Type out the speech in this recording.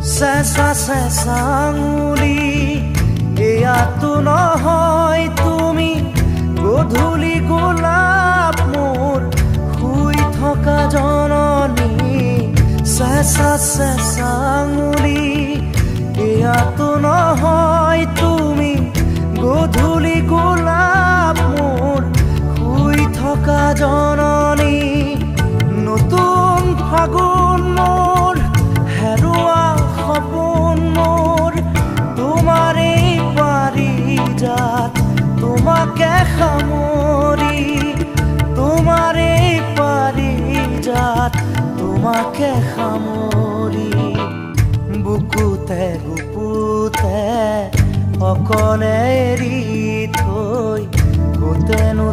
চেঁচা চেঁচা আঙুলি এয়াতো নহয় তুমি গধূলি গোলাপ মোৰ শুই থকা জননী চেঁচা চেঁচা আঙুলি এয়াতো নহয় তুমি গধূলি গোলাপ মোৰ শুই থকা জননী নতুন ফাগুন মোৰ হেৰুৱা সপোন মোৰ তোমাৰে পাৰিজাত তোমাকে সামৰি তোমাৰে পাৰিজাত তোমাকে সামৰি বুকুতে গুপুতে অকলে এৰি থৈ গোটেনো